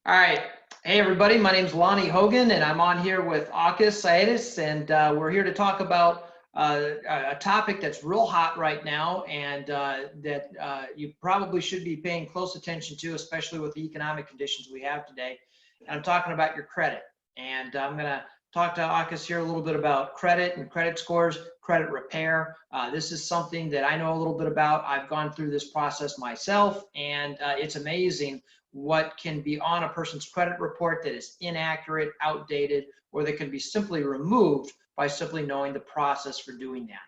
All right. Hey, everybody. My name's Lonnie Hogan, and I'm on here with Akis Saitis, and we're here to talk about a topic that's real hot right now, and that you probably should be paying close attention to, especially with the economic conditions we have today. And I'm talking about your credit. And I'm going to talk to Akis here a little bit about credit and credit scores, credit repair. This is something that I know a little bit about. I've gone through this process myself, and it's amazing what can be on a person's credit report that is inaccurate, outdated, or that can be simply removed by simply knowing the process for doing that.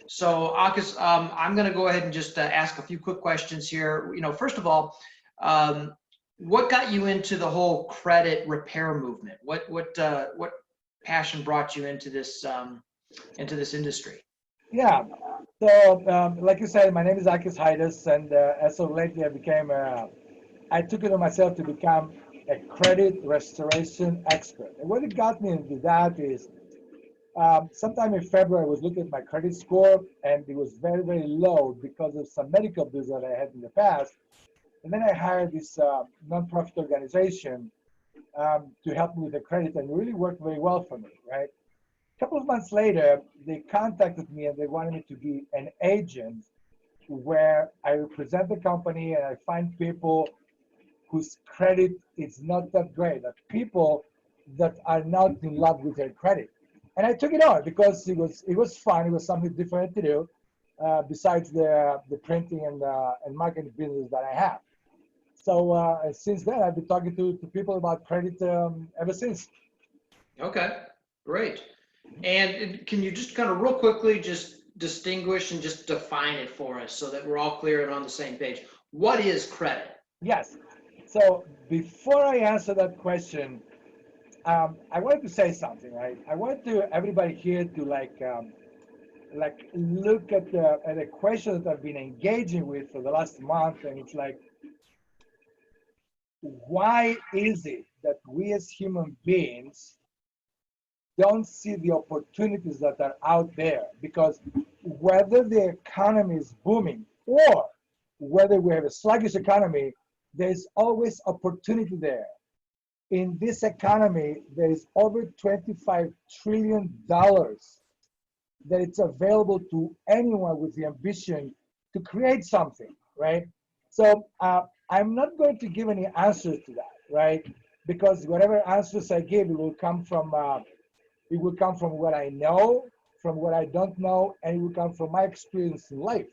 So, Akis, I'm going to go ahead and just ask a few quick questions here. First of all, what got you into the whole credit repair movement? What passion brought you into this industry? Yeah. So, like you said, my name is Akis Haidas, and as of lately, I took it on myself to become a credit restoration expert. And what it got me into that is sometime in February, I was looking at my credit score, and it was very, very low because of some medical bills that I had in the past. And then I hired this nonprofit organization to help me with the credit, and it really worked very well for me, right? A couple of months later, they contacted me and they wanted me to be an agent where I represent the company and I find people whose credit is not that great, that people that are not in love with their credit. And I took it on because it was fun. It was something different to do besides the printing and marketing business that I have. So since then, I've been talking to people about credit ever since. Okay, great. And can you just kind of real quickly just distinguish and just define it for us so that we're all clear and on the same page? What is credit? Yes. So before I answer that question, I wanted to say something, right? I wanted to everybody here to like look at a question that I've been engaging with for the last month, and it's like, why is it that we as human beings don't see the opportunities that are out there? Because whether the economy is booming or whether we have a sluggish economy, there's always opportunity there. In this economy, there is over $25 trillion that it's available to anyone with the ambition to create something, right? So I'm not going to give any answers to that, right? Because whatever answers I give, it will come from what I know, from what I don't know, and it will come from my experience in life.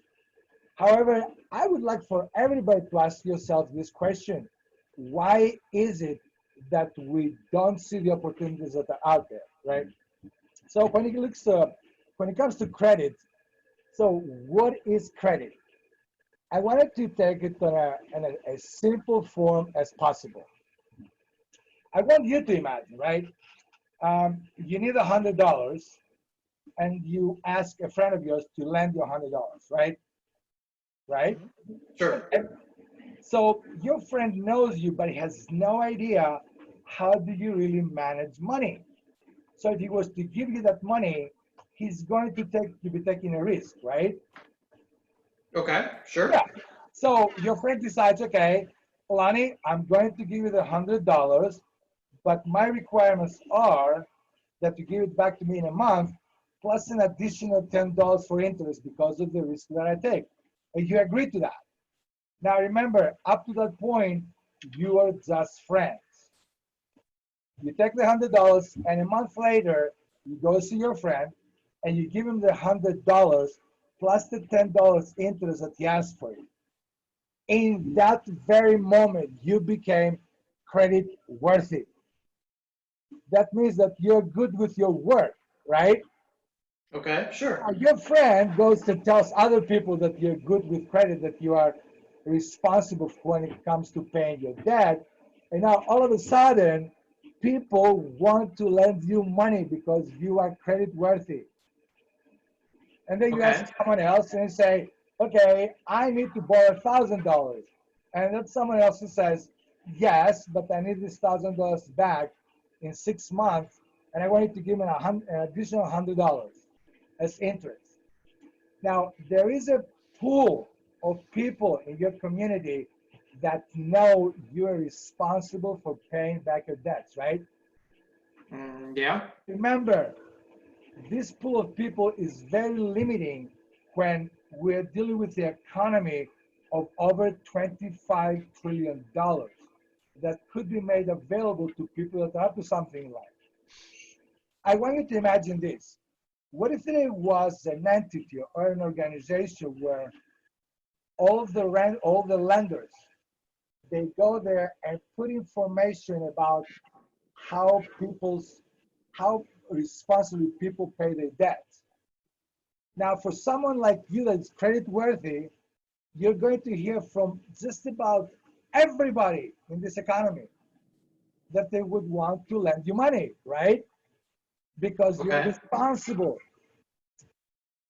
However, I would like for everybody to ask yourself this question: why is it that we don't see the opportunities that are out there, right? So when it comes to credit, so what is credit? I wanted to take it in a simple form as possible. I want you to imagine, right? You need $100, and you ask a friend of yours to lend you $100, right? Right? Sure. And so your friend knows you, but he has no idea how do you really manage money. So if he was to give you that money, he's going to be taking a risk, right? Okay, sure. Yeah. So your friend decides, okay, Lonnie, I'm going to give you the $100, but my requirements are that you give it back to me in a month, plus an additional $10 for interest because of the risk that I take. And you agree to that. Now remember, up to that point, you are just friends. You take the $100, and a month later, you go see your friend, and you give him the $100 plus the $10 interest that he asked for you. In that very moment, you became credit worthy. That means that you're good with your work, right? Okay, sure. Now, your friend goes to tells other people that you're good with credit, that you are responsible when it comes to paying your debt. And now all of a sudden, people want to lend you money because you are credit worthy. And then you Okay. ask someone else and say, okay, I need to borrow $1,000. And then someone else who says, yes, but I need this $1,000 back in 6 months, and I want you to give me an additional $100 as interest. Now, there is a pool of people in your community that know you're responsible for paying back your debts, right? Yeah. Remember, this pool of people is very limiting when we're dealing with the economy of over $25 trillion that could be made available to people that are up to something in life. I want you to imagine this. What if there was an entity or an organization where all the lenders, they go there and put information about how how responsibly people pay their debts. Now, for someone like you that's credit worthy, you're going to hear from just about everybody in this economy that they would want to lend you money, right? Because you're Okay. responsible.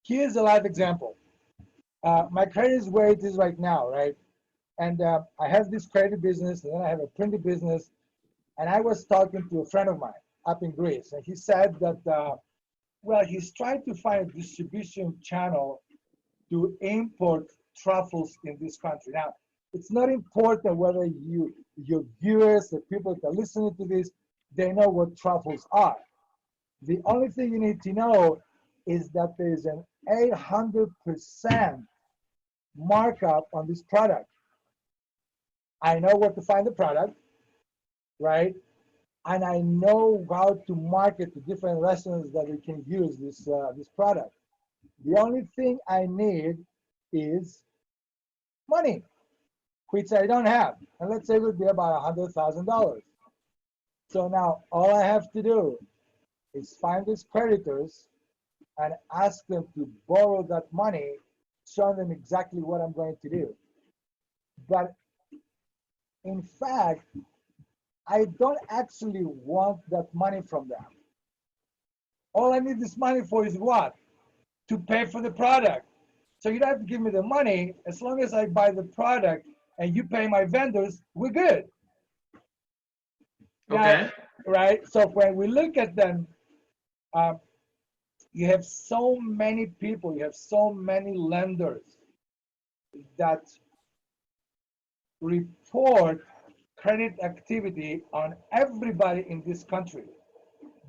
Here's a live example. My credit is where it is right now, right? And I have this credit business, and then I have a printing business. And I was talking to a friend of mine up in Greece, and he said that, well, he's trying to find a distribution channel to import truffles in this country. Now, it's not important whether your viewers, the people that are listening to this, they know what truffles are. The only thing you need to know is that there's an 800% markup on this product. I know where to find the product, right? And I know how to market to different restaurants that we can use this product. The only thing I need is money, which I don't have. And let's say it would be about $100,000. So now all I have to do is find these creditors and ask them to borrow that money, show them exactly what I'm going to do. But in fact, I don't actually want that money from them. All I need this money for is what? To pay for the product. So you don't have to give me the money. As long as I buy the product and you pay my vendors, we're good. Now, Okay. right? So when we look at them, you have so many people, you have so many lenders that report credit activity on everybody in this country.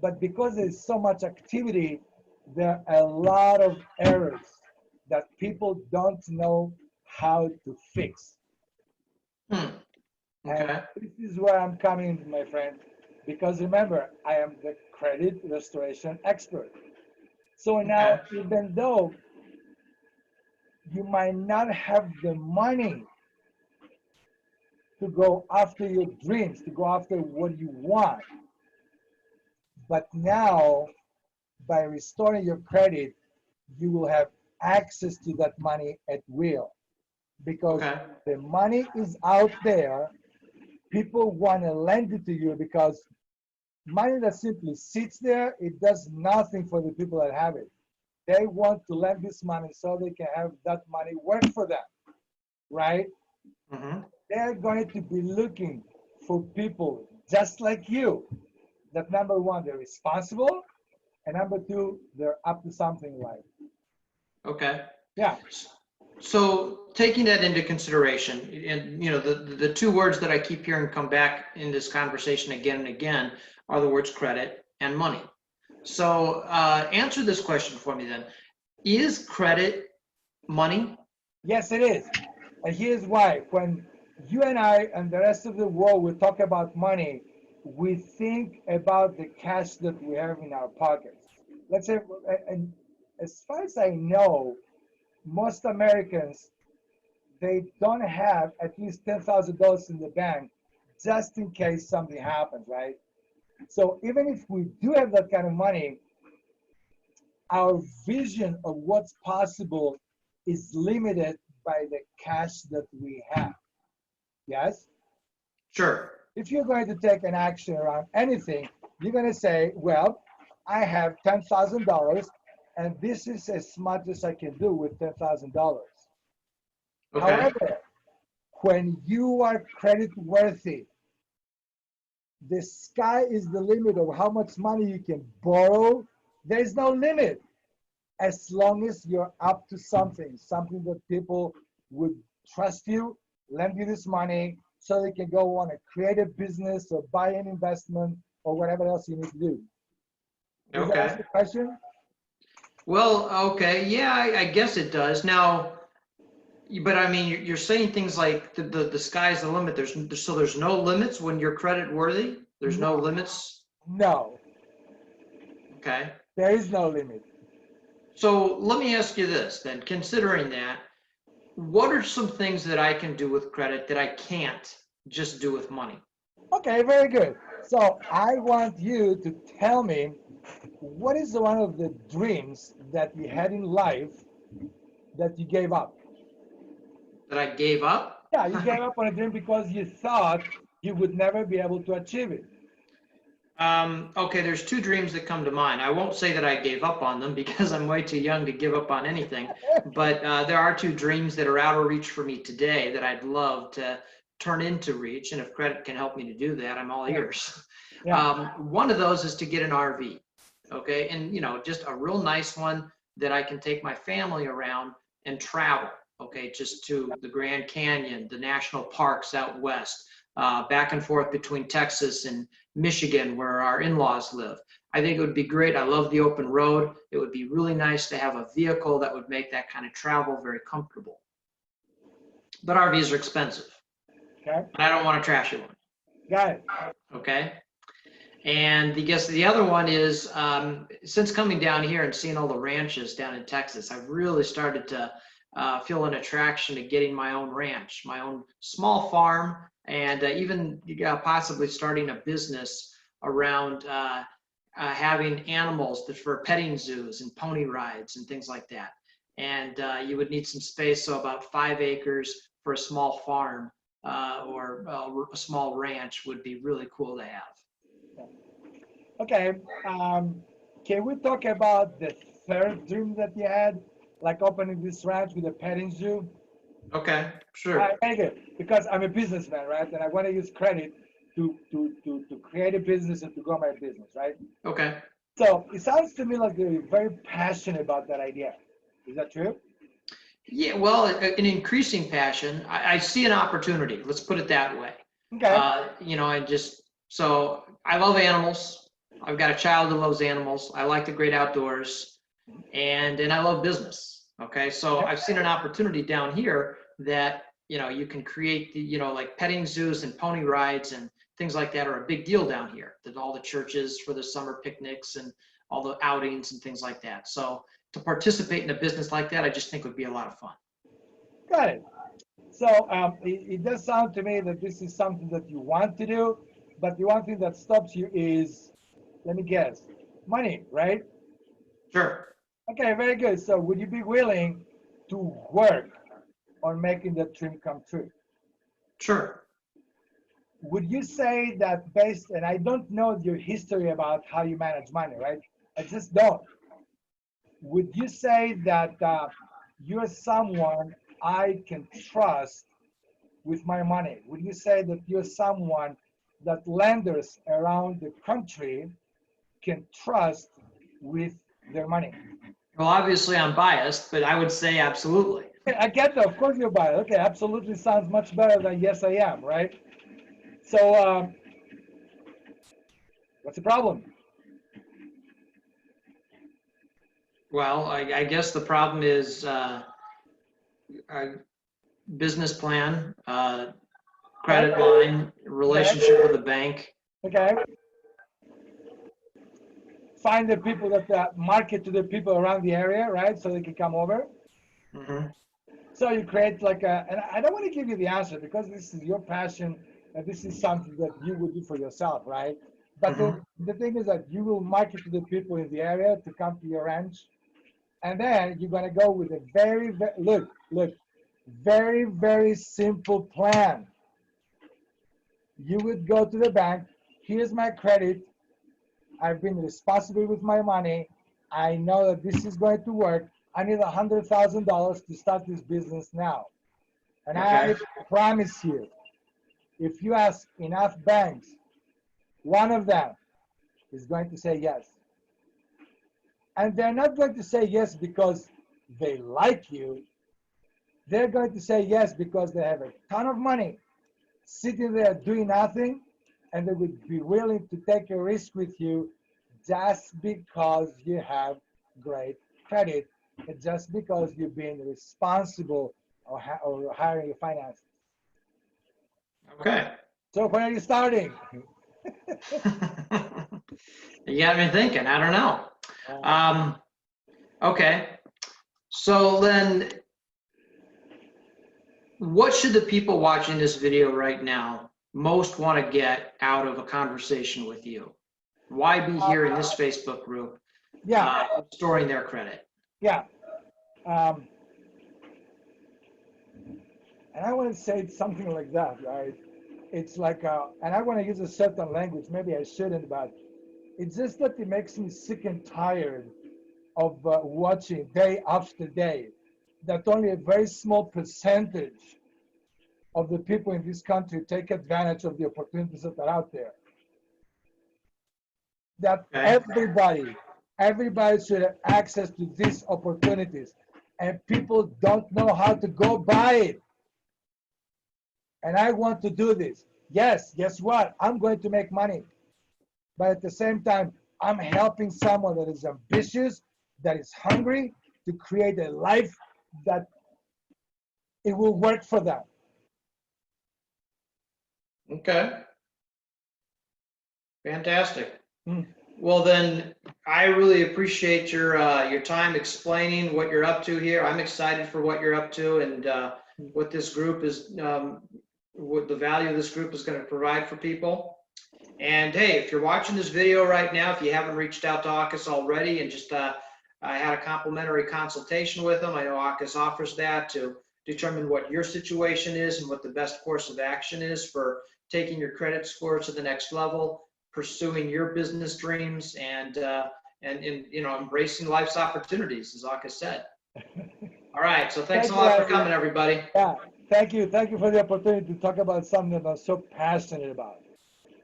But because there's so much activity, there are a lot of errors that people don't know how to fix. Hmm. And Okay. this is where I'm coming, my friend, because remember, I am the credit restoration expert. So now, Okay. even though you might not have the money to go after your dreams, to go after what you want, but now by restoring your credit, you will have access to that money at will because Okay. the money is out there. People want to lend it to you because money that simply sits there, it does nothing for the people that have it. They want to lend this money so they can have that money work for them, right? Mm-hmm. They're going to be looking for people just like you that number one, they're responsible, and number two, they're up to something like, Okay. yeah, So taking that into consideration, and the two words that I keep hearing come back in this conversation again and again are the words credit and money. So answer this question for me then. Is credit money? yes, it is. And here's why. When you and I and the rest of the world will talk about money, we think about the cash that we have in our pockets. Let's say, and as far as I know, most Americans, they don't have at least $10,000 in the bank just in case something happens, right? So even if we do have that kind of money, our vision of what's possible is limited by the cash that we have. Yes? Sure. If you're going to take an action around anything, you're going to say, well, I have $10,000 and this is as much as I can do with $10,000. Okay. However, when you are credit worthy, the sky is the limit of how much money you can borrow. There's no limit as long as you're up to something, something that people would trust you, lend you this money so they can go on a creative business or buy an investment or whatever else you need to do. Does that answer Okay. the question? Well, okay. Yeah, I guess it does. Now, but I mean, you're saying things like the sky's the limit. So there's no limits when you're credit worthy? There's no No, limits? no, Okay. there is no limit. So let me ask you this then, considering that, what are some things that I can do with credit that I can't just do with money? Okay, very good. So I want you to tell me what is one of the dreams that you had in life that you gave up? That I gave up? Yeah, you gave up on a dream because you thought you would never be able to achieve it. Okay, there's two dreams that come to mind. I won't say that I gave up on them because I'm way too young to give up on anything. But there are two dreams that are out of reach for me today that I'd love to turn into reach. And if credit can help me to do that, I'm all ears. Yeah. One of those is to get an RV. Okay, and just a real nice one that I can take my family around and travel. Okay, just to the Grand Canyon, the national parks out west, back and forth between Texas and Michigan, where our in-laws live. I think it would be great. I love the open road. It would be really nice to have a vehicle that would make that kind of travel very comfortable. But RVs are expensive, Okay. and I don't want a trashy one. Got it. Okay. And the other one is, since coming down here and seeing all the ranches down in Texas, I've really started to feel an attraction to getting my own ranch, my own small farm, and even possibly starting a business around having animals for petting zoos and pony rides and things like that. And you would need some space, so about 5 acres for a small farm or a small ranch would be really cool to have. Okay. Can we talk about the third dream that you had, like opening this ranch with a petting zoo? Okay, sure. Very good. Because I'm a businessman, right? And I want to use credit to create a business and to grow my business, right? Okay. So it sounds to me like you're very passionate about that idea. Is that true? Yeah, well, an increasing passion. I see an opportunity. Let's put it that way. Okay. So I love animals. I've got a child who loves animals. I like the great outdoors, and I love business. Okay, so I've seen an opportunity down here that you can create like petting zoos and pony rides and things like that are a big deal down here. That all the churches for the summer picnics and all the outings and things like that. So to participate in a business like that, I just think would be a lot of fun. Got it. So it does sound to me that this is something that you want to do, but the one thing that stops you is, let me guess, money, right? Sure. Okay, very good. So would you be willing to work on making that dream come true? Sure. Would you say that based, and I don't know your history about how you manage money, right? I just don't. Would you say that you're someone I can trust with my money? Would you say that you're someone that lenders around the country can trust with their money? Well, obviously I'm biased, but I would say absolutely. I get that. Of course you're biased. Okay, absolutely sounds much better than yes, I am, right? So what's the problem? Well, I guess the problem is business plan, credit line, relationship with the bank. Okay. Find the people that market to the people around the area, right? So they can come over. Mm-hmm. So you create like and I don't want to give you the answer because this is your passion and this is something that you would do for yourself, right? But the thing is that you will market to the people in the area to come to your ranch. And then you're going to go with a very, very, very simple plan. You would go to the bank. Here's my credit. I've been responsible with my money. I know that this is going to work. I need $100,000 to start this business now. And I promise you, if you ask enough banks, one of them is going to say yes. And they're not going to say yes because they like you. They're going to say yes because they have a ton of money sitting there doing nothing, and they would be willing to take a risk with you just because you have great credit and just because you're being responsible or hiring your finances. Okay. So when are you starting? You got me thinking. I don't know. Okay. So then, what should the people watching this video right now most want to get out of a conversation with you? Why be here in this Facebook group, Yeah, storing their credit? yeah. And I want to say something like that, right? It's like, and I want to use a certain language. Maybe I shouldn't, but it's just that it makes me sick and tired of watching day after day that only a very small percentage of the people in this country take advantage of the opportunities that are out there. That Okay. everybody should have access to these opportunities, and people don't know how to go by it. And I want to do this. Yes, guess what? I'm going to make money. But at the same time, I'm helping someone that is ambitious, that is hungry to create a life that it will work for them. Okay. Fantastic. Mm. Well, then, I really appreciate your time explaining what you're up to here. I'm excited for what you're up to and what this group is, what the value of this group is going to provide for people. And hey, if you're watching this video right now, if you haven't reached out to AUKUS already and just I had a complimentary consultation with them, I know AUKUS offers that to determine what your situation is and what the best course of action is for taking your credit score to the next level, pursuing your business dreams, and you know, embracing life's opportunities, as AUKUS said. All right, so thanks a lot for coming, everybody. Yeah, thank you for the opportunity to talk about something that I'm so passionate about.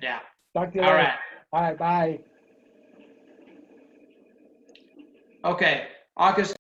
Yeah. Talk to you All later. right. All right, bye. Okay, AUKUS.